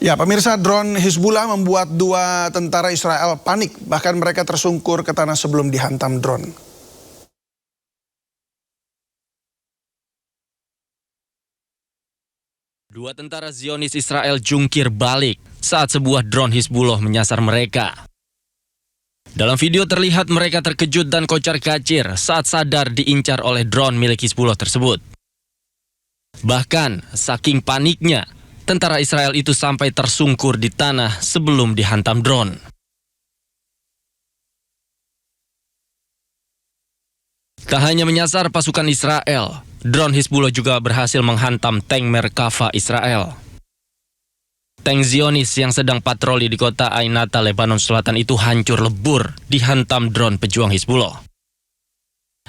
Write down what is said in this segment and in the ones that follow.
Ya, pemirsa, drone Hizbullah membuat 2 tentara Israel panik. Bahkan mereka tersungkur ke tanah sebelum dihantam drone. Dua tentara Zionis Israel jungkir balik saat sebuah drone Hizbullah menyasar mereka. Dalam video terlihat mereka terkejut dan kocar-kacir saat sadar diincar oleh drone milik Hizbullah tersebut. Bahkan, saking paniknya, tentara Israel itu sampai tersungkur di tanah sebelum dihantam drone. Tak hanya menyasar pasukan Israel, drone Hizbullah juga berhasil menghantam tank Merkava Israel. Tank Zionis yang sedang patroli di kota Ainata, Lebanon Selatan itu hancur lebur dihantam drone pejuang Hizbullah.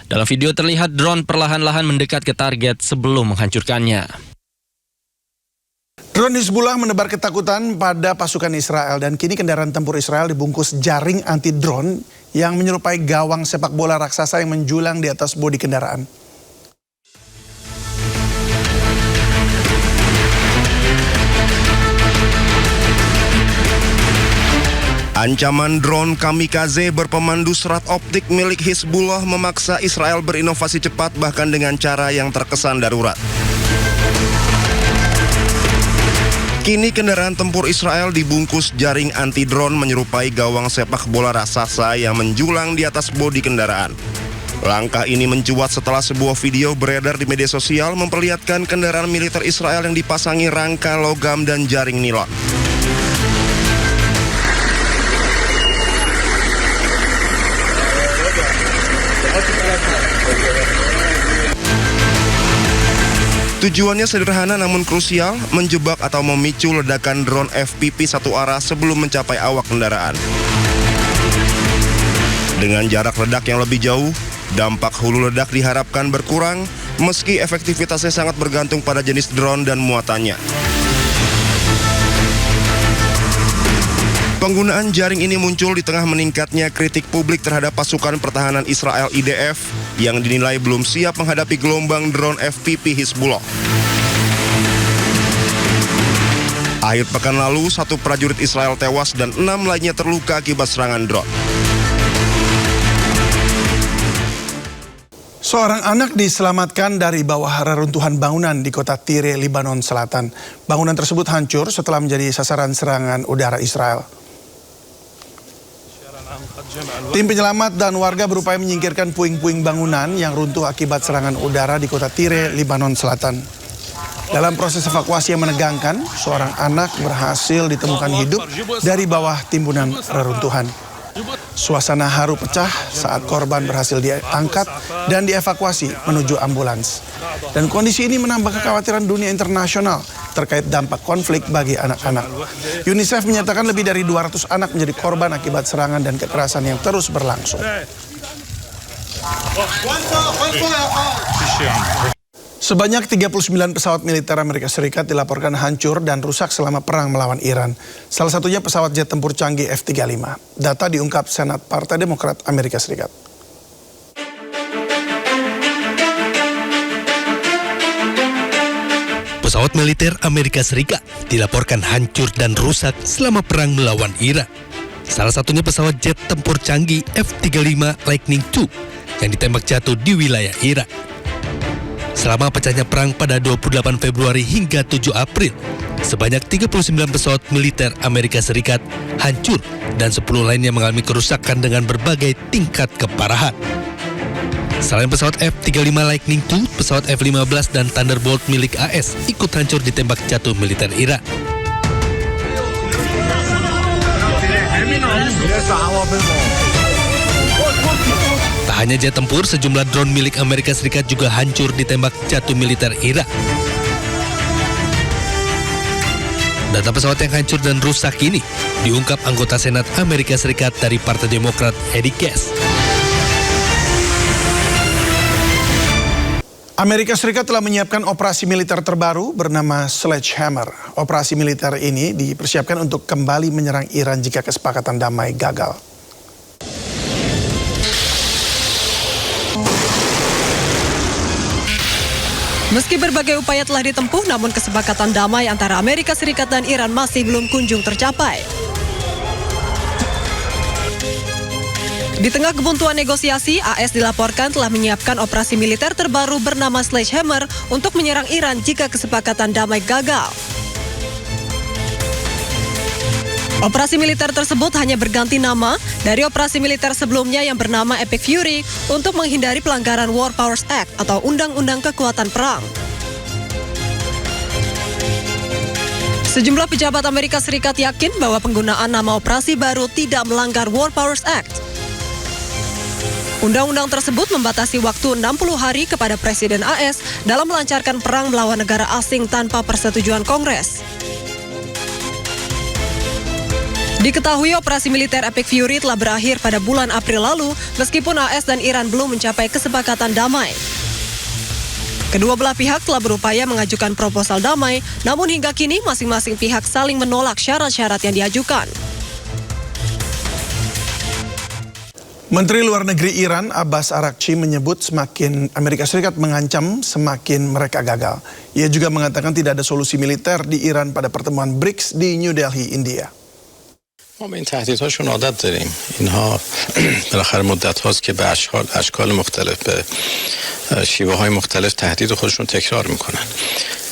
Dalam video terlihat drone perlahan-lahan mendekat ke target sebelum menghancurkannya. Drone Hizbullah menebar ketakutan pada pasukan Israel dan kini kendaraan tempur Israel dibungkus jaring anti-drone yang menyerupai gawang sepak bola raksasa yang menjulang di atas bodi kendaraan. Ancaman drone kamikaze berpemandu serat optik milik Hizbullah memaksa Israel berinovasi cepat bahkan dengan cara yang terkesan darurat. Kini kendaraan tempur Israel dibungkus jaring anti-drone menyerupai gawang sepak bola raksasa yang menjulang di atas bodi kendaraan. Langkah ini mencuat setelah sebuah video beredar di media sosial memperlihatkan kendaraan militer Israel yang dipasangi rangka logam dan jaring nilon. Tujuannya sederhana namun krusial, menjebak atau memicu ledakan drone FPV satu arah sebelum mencapai awak kendaraan. Dengan jarak ledak yang lebih jauh, dampak hulu ledak diharapkan berkurang, meski efektivitasnya sangat bergantung pada jenis drone dan muatannya. Penggunaan jaring ini muncul di tengah meningkatnya kritik publik terhadap pasukan pertahanan Israel IDF yang dinilai belum siap menghadapi gelombang drone FPV Hizbullah. Akhir pekan lalu, 1 prajurit Israel tewas dan 6 lainnya terluka akibat serangan drone. Seorang anak diselamatkan dari bawah reruntuhan bangunan di kota Tire, Lebanon Selatan. Bangunan tersebut hancur setelah menjadi sasaran serangan udara Israel. Tim penyelamat dan warga berupaya menyingkirkan puing-puing bangunan yang runtuh akibat serangan udara di kota Tire, Lebanon Selatan. Dalam proses evakuasi yang menegangkan, seorang anak berhasil ditemukan hidup dari bawah timbunan reruntuhan. Suasana haru pecah saat korban berhasil diangkat dan dievakuasi menuju ambulans. Dan kondisi ini menambah kekhawatiran dunia internasional terkait dampak konflik bagi anak-anak. UNICEF menyatakan lebih dari 200 anak menjadi korban akibat serangan dan kekerasan yang terus berlangsung. Sebanyak 39 pesawat militer Amerika Serikat dilaporkan hancur dan rusak selama perang melawan Iran. Salah satunya pesawat jet tempur canggih F-35. Data diungkap Senat Partai Demokrat Amerika Serikat. Pesawat militer Amerika Serikat dilaporkan hancur dan rusak selama perang melawan Iran. Salah satunya pesawat jet tempur canggih F-35 Lightning II yang ditembak jatuh di wilayah Irak. Selama pecahnya perang pada 28 Februari hingga 7 April, sebanyak 39 pesawat militer Amerika Serikat hancur dan 10 lainnya mengalami kerusakan dengan berbagai tingkat keparahan. Selain pesawat F-35 Lightning II, pesawat F-15 dan Thunderbolt milik AS ikut hancur ditembak jatuh militer Irak. Tak hanya jet tempur, sejumlah drone milik Amerika Serikat juga hancur ditembak jatuh militer Irak. Data pesawat yang hancur dan rusak ini diungkap anggota Senat Amerika Serikat dari Partai Demokrat Eddie Cass. Amerika Serikat telah menyiapkan operasi militer terbaru bernama Sledgehammer. Operasi militer ini dipersiapkan untuk kembali menyerang Iran jika kesepakatan damai gagal. Meski berbagai upaya telah ditempuh, namun kesepakatan damai antara Amerika Serikat dan Iran masih belum kunjung tercapai. Di tengah kebuntuan negosiasi, AS dilaporkan telah menyiapkan operasi militer terbaru bernama Sledgehammer untuk menyerang Iran jika kesepakatan damai gagal. Operasi militer tersebut hanya berganti nama dari operasi militer sebelumnya yang bernama Epic Fury untuk menghindari pelanggaran War Powers Act atau Undang-Undang Kekuatan Perang. Sejumlah pejabat Amerika Serikat yakin bahwa penggunaan nama operasi baru tidak melanggar War Powers Act. Undang-undang tersebut membatasi waktu 60 hari kepada Presiden AS dalam melancarkan perang melawan negara asing tanpa persetujuan Kongres. Diketahui operasi militer Epic Fury telah berakhir pada bulan April lalu, meskipun AS dan Iran belum mencapai kesepakatan damai. Kedua belah pihak telah berupaya mengajukan proposal damai, namun hingga kini masing-masing pihak saling menolak syarat-syarat yang diajukan. Menteri Luar Negeri Iran Abbas Araghchi menyebut semakin Amerika Serikat mengancam, semakin mereka gagal. Ia juga mengatakan tidak ada solusi militer di Iran pada pertemuan BRICS di New Delhi, India. ما به این تهدیدهاشون عادت داریم. اینها بالاخره مدت هاست که به اشکال مختلف به شیوه های مختلف تهدید خودشون تکرار میکنن.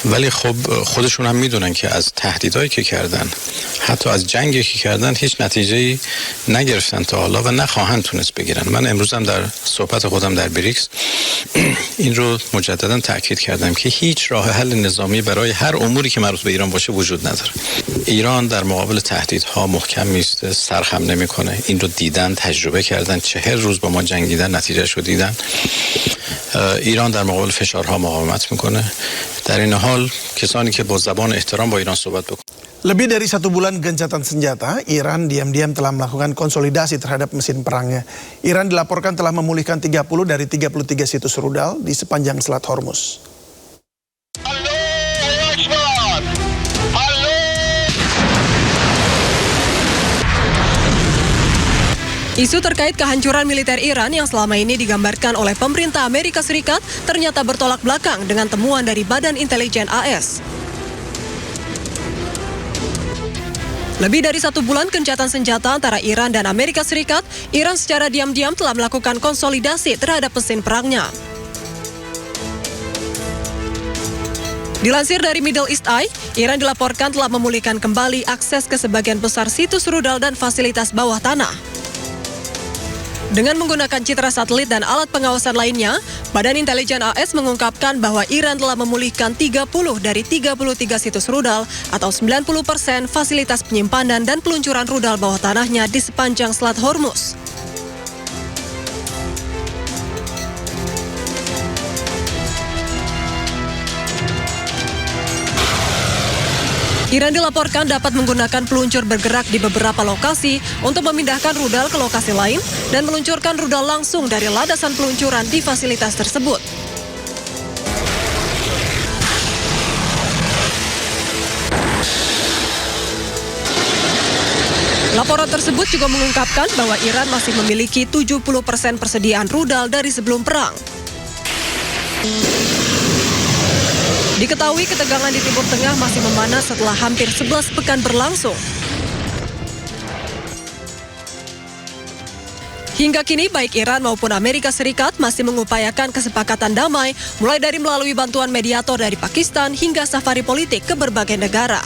ولی خب خودشون هم میدونن که از تهدیدهایی که کردن، حتی از جنگی که کردن، هیچ نتیجه‌ای نگرفتن تا حالا و نخواهند تونست بگیرن. من امروز هم در صحبت خودم در بریکس این رو مجددا تاکید کردم که هیچ راه حل نظامی برای هر اموری که مربوط به ایران باشه وجود نداره. ایران در مقابل تهدیدها محکم میسته، سرخم نمیکنه. این رو دیدن، تجربه کردن، 40 روز با ما جنگیدن، نتیجهشو دیدن. ایران در مقابل فشارها مقاومت میکنه. در این حال کسانی که با زبان احترام با ایران صحبت بکنن. Lebih dari 1 bulan gencatan senjata, Iran diam-diam telah melakukan konsolidasi terhadap mesin perangnya. Iran dilaporkan telah memulihkan 30 dari 33 situs rudal di sepanjang Selat Hormuz. Isu terkait kehancuran militer Iran yang selama ini digambarkan oleh pemerintah Amerika Serikat ternyata bertolak belakang dengan temuan dari Badan Intelijen AS. Lebih dari 1 bulan gencatan senjata antara Iran dan Amerika Serikat, Iran secara diam-diam telah melakukan konsolidasi terhadap mesin perangnya. Dilansir dari Middle East Eye, Iran dilaporkan telah memulihkan kembali akses ke sebagian besar situs rudal dan fasilitas bawah tanah. Dengan menggunakan citra satelit dan alat pengawasan lainnya, Badan Intelijen AS mengungkapkan bahwa Iran telah memulihkan 30 dari 33 situs rudal atau 90% fasilitas penyimpanan dan peluncuran rudal bawah tanahnya di sepanjang Selat Hormuz. Iran dilaporkan dapat menggunakan peluncur bergerak di beberapa lokasi untuk memindahkan rudal ke lokasi lain dan meluncurkan rudal langsung dari landasan peluncuran di fasilitas tersebut. Laporan tersebut juga mengungkapkan bahwa Iran masih memiliki 70% persediaan rudal dari sebelum perang. Diketahui ketegangan di Timur Tengah masih memanas setelah hampir 11 pekan berlangsung. Hingga kini baik Iran maupun Amerika Serikat masih mengupayakan kesepakatan damai, mulai dari melalui bantuan mediator dari Pakistan hingga safari politik ke berbagai negara.